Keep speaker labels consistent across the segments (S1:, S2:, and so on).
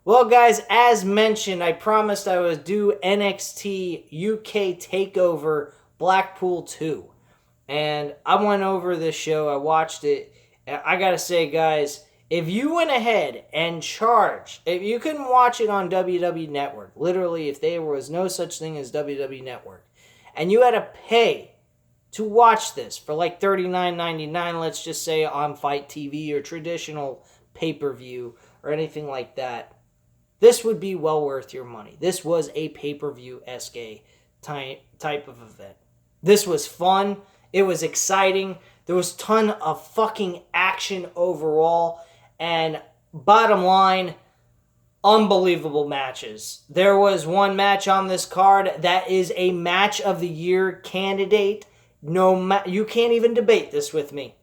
S1: Well, guys, as mentioned, I promised I would do NXT UK Takeover Blackpool 2. And I went over this show, I watched it. I gotta say, guys, if you went ahead and charged, if you couldn't watch it on WWE Network, literally, if there was no such thing as WWE Network, and you had to pay to watch this for like $39.99, let's just say on Fight TV or traditional pay-per-view or anything like that, this would be well worth your money. This was a pay-per-view-esque type of event. This was fun. It was exciting. There was a ton of fucking action overall. And bottom line, unbelievable matches. There was one match on this card that is a match of the year candidate. You can't even debate this with me.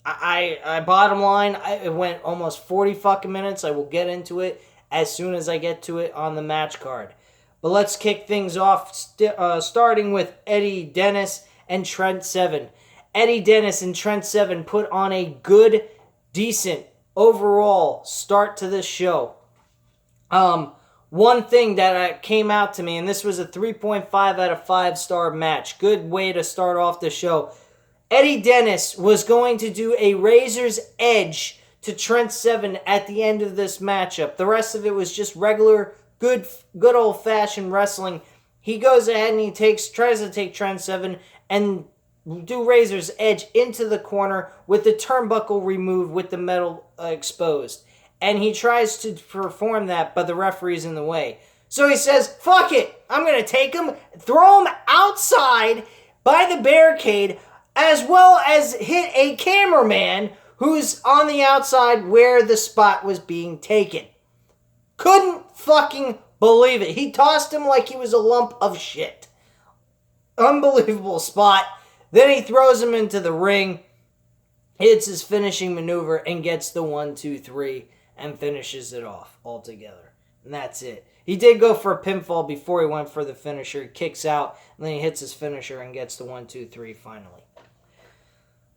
S1: Bottom line, it went almost 40 fucking minutes. I will get into it as soon as I get to it on the match card. But let's kick things off, starting with Eddie Dennis and Trent Seven. Eddie Dennis and Trent Seven put on a good, decent, overall start to this show. One thing that came out to me, and this was a 3.5 out of 5 star match. Good way to start off the show. Eddie Dennis was going to do a Razor's Edge to Trent Seven at the end of this matchup. The rest of it was just regular, good old-fashioned wrestling. He goes ahead and he tries to take Trent Seven and do Razor's Edge into the corner with the turnbuckle removed with the metal exposed. And he tries to perform that, but the referee's in the way. So he says, fuck it, I'm going to take him, throw him outside by the barricade, as well as hit a cameraman who's on the outside where the spot was being taken. Couldn't fucking believe it. He tossed him like he was a lump of shit. Unbelievable spot. Then he throws him into the ring, hits his finishing maneuver, and gets the 1, 2, 3, and finishes it off altogether. And that's it. He did go for a pinfall before he went for the finisher. He kicks out, and then he hits his finisher and gets the 1, 2, 3 finally.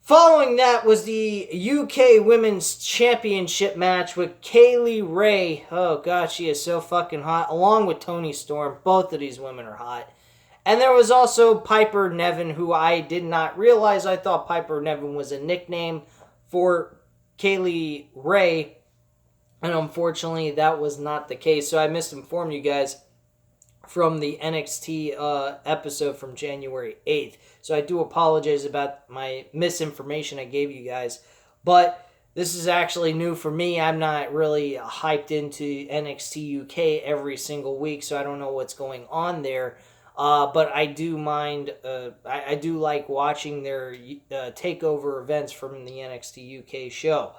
S1: Following that was the UK Women's Championship match with Kaylee Ray. Oh, God, she is so fucking hot. Along with Toni Storm. Both of these women are hot. And there was also Piper Niven, who I did not realize. I thought Piper Niven was a nickname for Kaylee Ray. And unfortunately, that was not the case. So I misinformed you guys from the NXT episode from January 8th. So I do apologize about my misinformation I gave you guys. But this is actually new for me. I'm not really hyped into NXT UK every single week, so I don't know what's going on there. But I do mind, I do like watching their takeover events from the NXT UK show.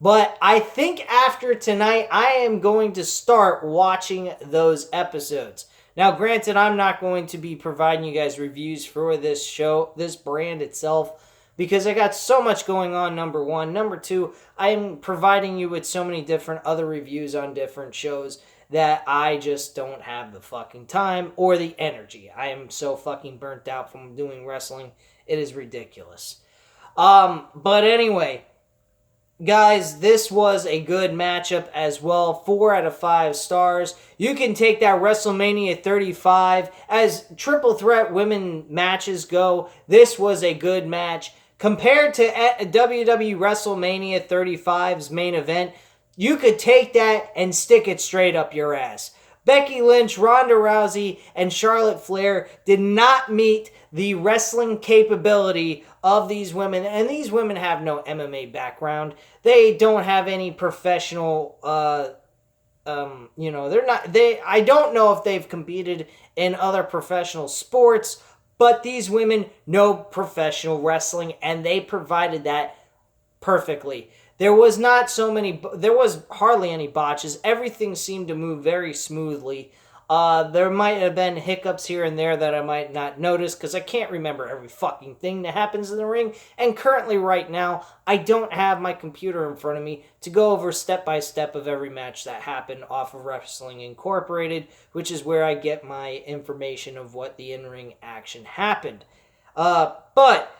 S1: But I think after tonight, I am going to start watching those episodes. Now, granted, I'm not going to be providing you guys reviews for this show, this brand itself, because I got so much going on, number one. Number two, I'm providing you with so many different other reviews on different shows that I just don't have the fucking time or the energy. I am so fucking burnt out from doing wrestling. It is ridiculous. But anyway, guys, this was a good matchup as well. 4 out of 5 stars. You can take that WrestleMania 35. As triple threat women matches go, this was a good match. Compared to WWE WrestleMania 35's main event, you could take that and stick it straight up your ass. Becky Lynch, Ronda Rousey, and Charlotte Flair did not meet the wrestling capability of these women, and these women have no MMA background. They don't have any professional, I don't know if they've competed in other professional sports, but these women know professional wrestling, and they provided that perfectly. There was hardly any botches. Everything seemed to move very smoothly. There might have been hiccups here and there that I might not notice because I can't remember every fucking thing that happens in the ring. And currently, right now, I don't have my computer in front of me to go over step by step of every match that happened off of Wrestling Incorporated, which is where I get my information of what the in-ring action happened. But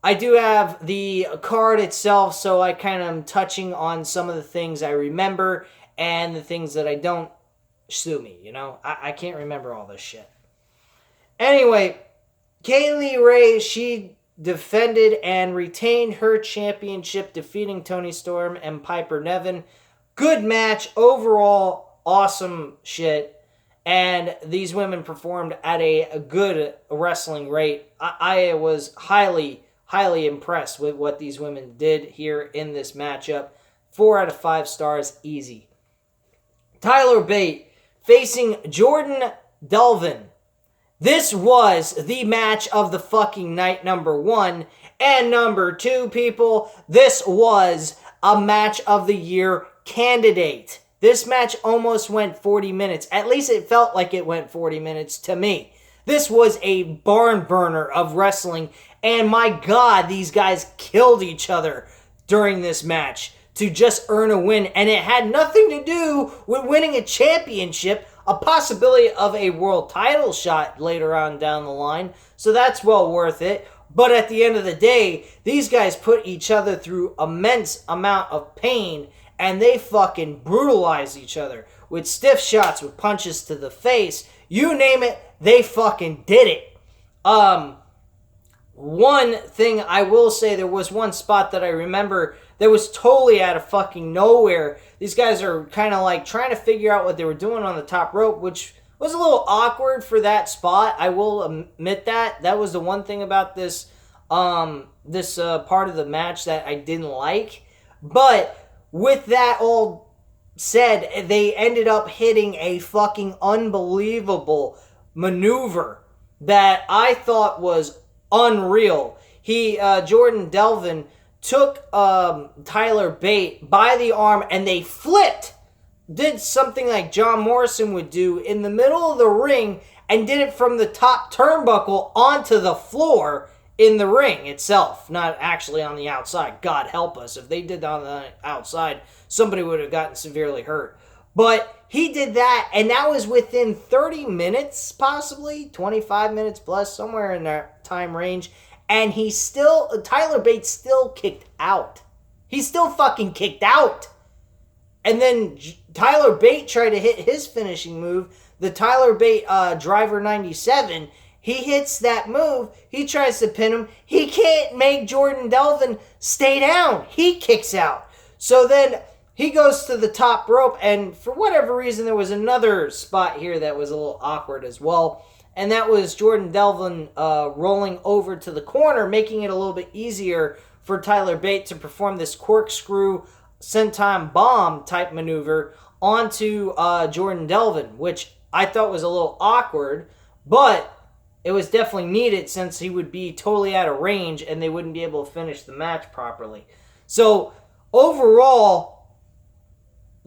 S1: I do have the card itself, so I kind of am touching on some of the things I remember and the things that I don't, sue me, you know? I can't remember all this shit. Anyway, Kaylee Ray, she defended and retained her championship, defeating Toni Storm and Piper Niven. Good match. Overall, awesome shit. And these women performed at a good wrestling rate. I was highly impressed with what these women did here in this matchup. 4 out of 5 stars, easy. Tyler Bate facing Jordan Delvin. This was the match of the fucking night, number 1. And number 2, people, this was a match of the year candidate. This match almost went 40 minutes. At least it felt like it went 40 minutes to me. This was a barn burner of wrestling. And my God, these guys killed each other during this match to just earn a win. And it had nothing to do with winning a championship, a possibility of a world title shot later on down the line. So that's well worth it. But at the end of the day, these guys put each other through immense amount of pain, and they fucking brutalized each other with stiff shots, with punches to the face. You name it, they fucking did it. One thing I will say, there was one spot that I remember that was totally out of fucking nowhere. These guys are kind of like trying to figure out what they were doing on the top rope, which was a little awkward for that spot. I will admit that. That was the one thing about this part of the match that I didn't like. But with that all said, they ended up hitting a fucking unbelievable maneuver that I thought was unreal. Jordan Delvin took Tyler Bate by the arm and they flipped. Did something like John Morrison would do in the middle of the ring and did it from the top turnbuckle onto the floor in the ring itself, not actually on the outside. God help us. If they did that on the outside, somebody would have gotten severely hurt. But he did that, and that was within 30 minutes, possibly 25 minutes plus, somewhere in that time range. And Tyler Bate still kicked out. He still fucking kicked out. And then Tyler Bate tried to hit his finishing move, the Tyler Bate Driver 97. He hits that move. He tries to pin him. He can't make Jordan Delvin stay down. He kicks out. So then he goes to the top rope, and for whatever reason, there was another spot here that was a little awkward as well. And that was Jordan Delvin rolling over to the corner, making it a little bit easier for Tyler Bate to perform this corkscrew senton bomb type maneuver onto Jordan Delvin, which I thought was a little awkward, but it was definitely needed since he would be totally out of range and they wouldn't be able to finish the match properly. So overall,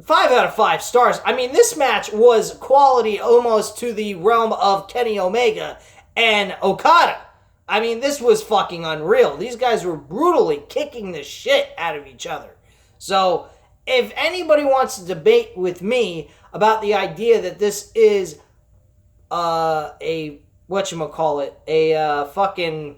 S1: 5 out of 5 stars. I mean, this match was quality almost to the realm of Kenny Omega and Okada. I mean, this was fucking unreal. These guys were brutally kicking the shit out of each other. So, if anybody wants to debate with me about the idea that this is a fucking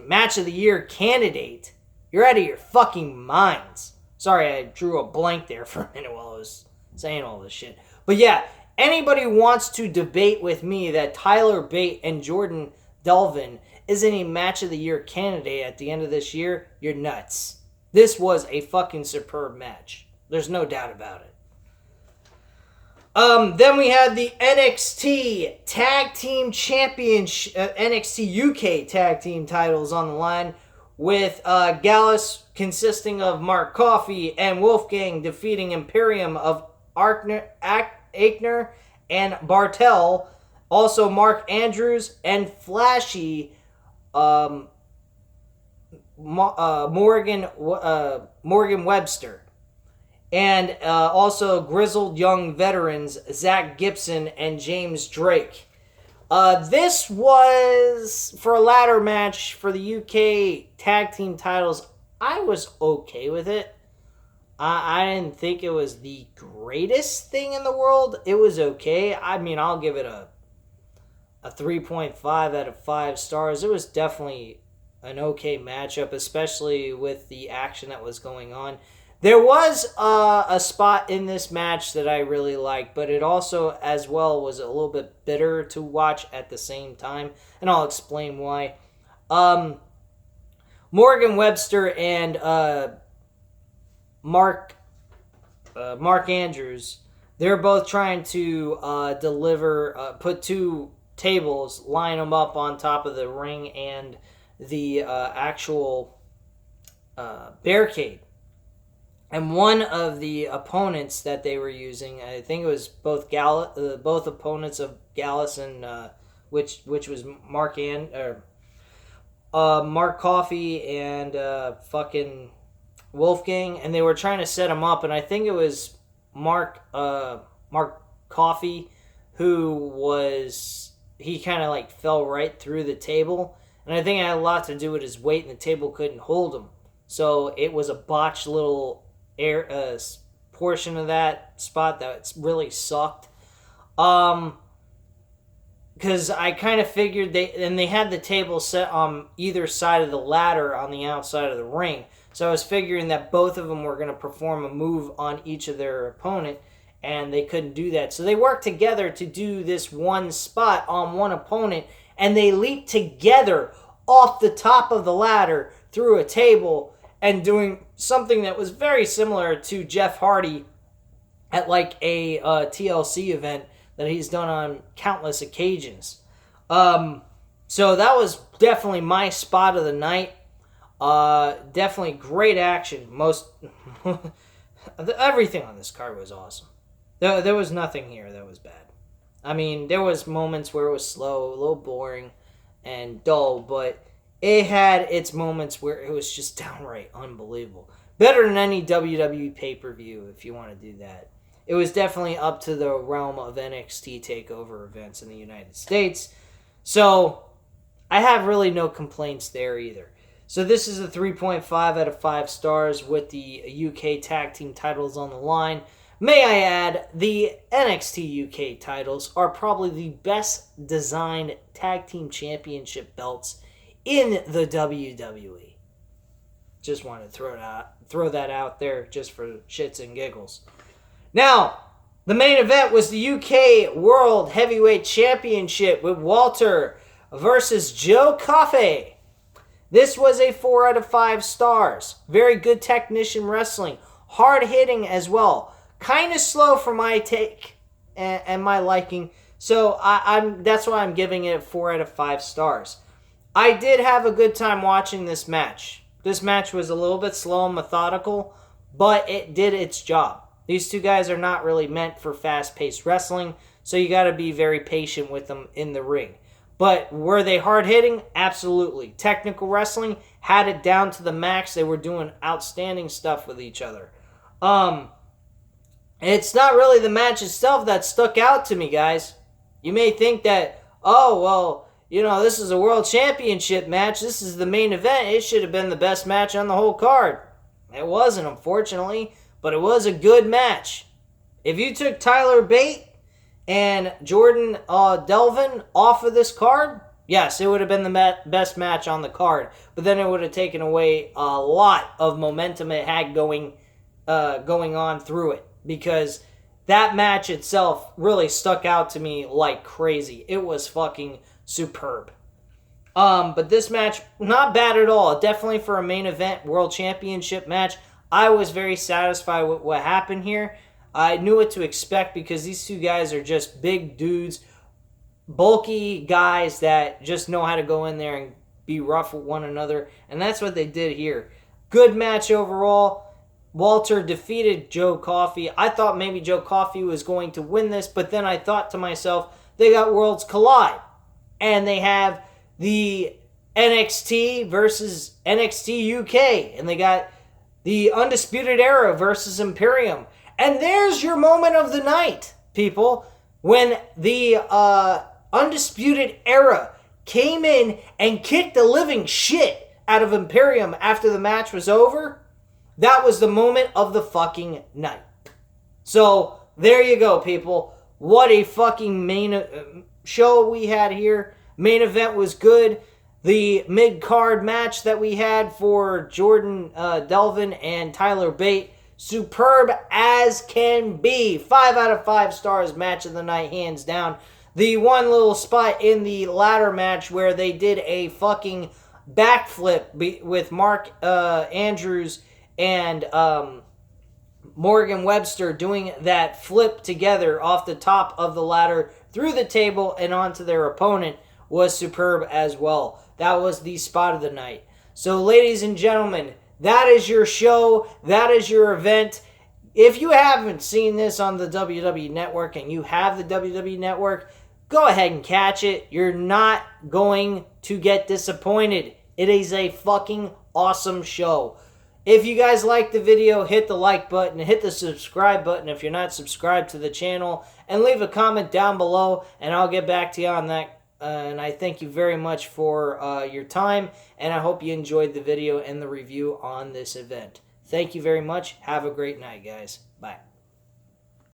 S1: match of the year candidate, you're out of your fucking minds. Sorry, I drew a blank there for a minute while I was saying all this shit. But yeah, anybody wants to debate with me that Tyler Bate and Jordan Delvin isn't a match of the year candidate at the end of this year, you're nuts. This was a fucking superb match. There's no doubt about it. Then we had the NXT Tag Team Championship, NXT UK Tag Team titles on the line, with Gallus consisting of Mark Coffey and Wolfgang defeating Imperium of Aichner and Bartel. Also Mark Andrews and Flashy Morgan Webster. And also grizzled young veterans Zach Gibson and James Drake. This was, for a ladder match for the UK tag team titles, I was okay with it. I didn't think it was the greatest thing in the world. It was okay. I mean, I'll give it a 3.5 out of 5 stars. It was definitely an okay matchup, especially with the action that was going on. There was a spot in this match that I really liked, but it also, as well, was a little bit bitter to watch at the same time, and I'll explain why. Morgan Webster and Mark Andrews, they're both trying to put two tables, line them up on top of the ring and the actual barricade. And one of the opponents that they were using, I think it was both opponents of Gallus and which was Mark Coffey and fucking Wolfgang, and they were trying to set him up, and I think it was Mark Coffey he kind of like fell right through the table, and I think it had a lot to do with his weight, and the table couldn't hold him, so it was a botched little portion of that spot that really sucked. Because I kind of figured they had the table set on either side of the ladder on the outside of the ring. So I was figuring that both of them were going to perform a move on each of their opponent, and they couldn't do that. So they worked together to do this one spot on one opponent, and they leaped together off the top of the ladder through a table and doing something that was very similar to Jeff Hardy at like a TLC event that he's done on countless occasions. So that was definitely my spot of the night. Definitely great action. Everything on this card was awesome. There was nothing here that was bad. I mean, there was moments where it was slow, a little boring, and dull, but it had its moments where it was just downright unbelievable. Better than any WWE pay-per-view, if you want to do that. It was definitely up to the realm of NXT Takeover events in the United States. So, I have really no complaints there either. So this is a 3.5 out of 5 stars with the UK tag team titles on the line. May I add, the NXT UK titles are probably the best designed tag team championship belts in the WWE. Just wanted to throw that out there just for shits and giggles. Now, the main event was the UK World Heavyweight Championship with Walter versus Joe Coffey. This was a 4 out of 5 stars. Very good technician wrestling. Hard hitting as well. Kind of slow for my take and my liking. So that's why I'm giving it 4 out of 5 stars. I did have a good time watching this match. This match was a little bit slow and methodical, but it did its job. These two guys are not really meant for fast-paced wrestling, so you got to be very patient with them in the ring. But were they hard-hitting? Absolutely. Technical wrestling had it down to the max. They were doing outstanding stuff with each other. It's not really the match itself that stuck out to me, guys. You may think that, oh, well, you know, this is a world championship match. This is the main event. It should have been the best match on the whole card. It wasn't, unfortunately. But it was a good match. If you took Tyler Bate and Jordan Delvin off of this card, yes, it would have been the best match on the card. But then it would have taken away a lot of momentum it had going on through it. Because that match itself really stuck out to me like crazy. It was fucking superb. But this match, not bad at all. Definitely for a main event world championship match. I was very satisfied with what happened here. I knew what to expect because these two guys are just big dudes, bulky guys that just know how to go in there and be rough with one another, and that's what they did here. Good match overall. Walter defeated Joe Coffey. I thought maybe Joe Coffey was going to win this, but then I thought to myself, they got Worlds Collide, and they have the NXT versus NXT UK, and they got the Undisputed Era versus Imperium. And there's your moment of the night, people. When the Undisputed Era came in and kicked the living shit out of Imperium after the match was over, that was the moment of the fucking night. So, there you go, people. What a fucking main show we had here. Main event was good. The mid-card match that we had for Jordan Delvin and Tyler Bate, superb as can be. 5 out of 5 stars, match of the night, hands down. The one little spot in the ladder match where they did a fucking backflip with Mark Andrews and Morgan Webster doing that flip together off the top of the ladder through the table and onto their opponent was superb as well. That was the spot of the night. So, ladies and gentlemen, that is your show. That is your event. If you haven't seen this on the WWE Network and you have the WWE Network, go ahead and catch it. You're not going to get disappointed. It is a fucking awesome show. If you guys like the video, hit the like button, hit the subscribe button if you're not subscribed to the channel, and leave a comment down below, and I'll get back to you on that. And I thank you very much for your time, and I hope you enjoyed the video and the review on this event. Thank you very much. Have a great night, guys. Bye.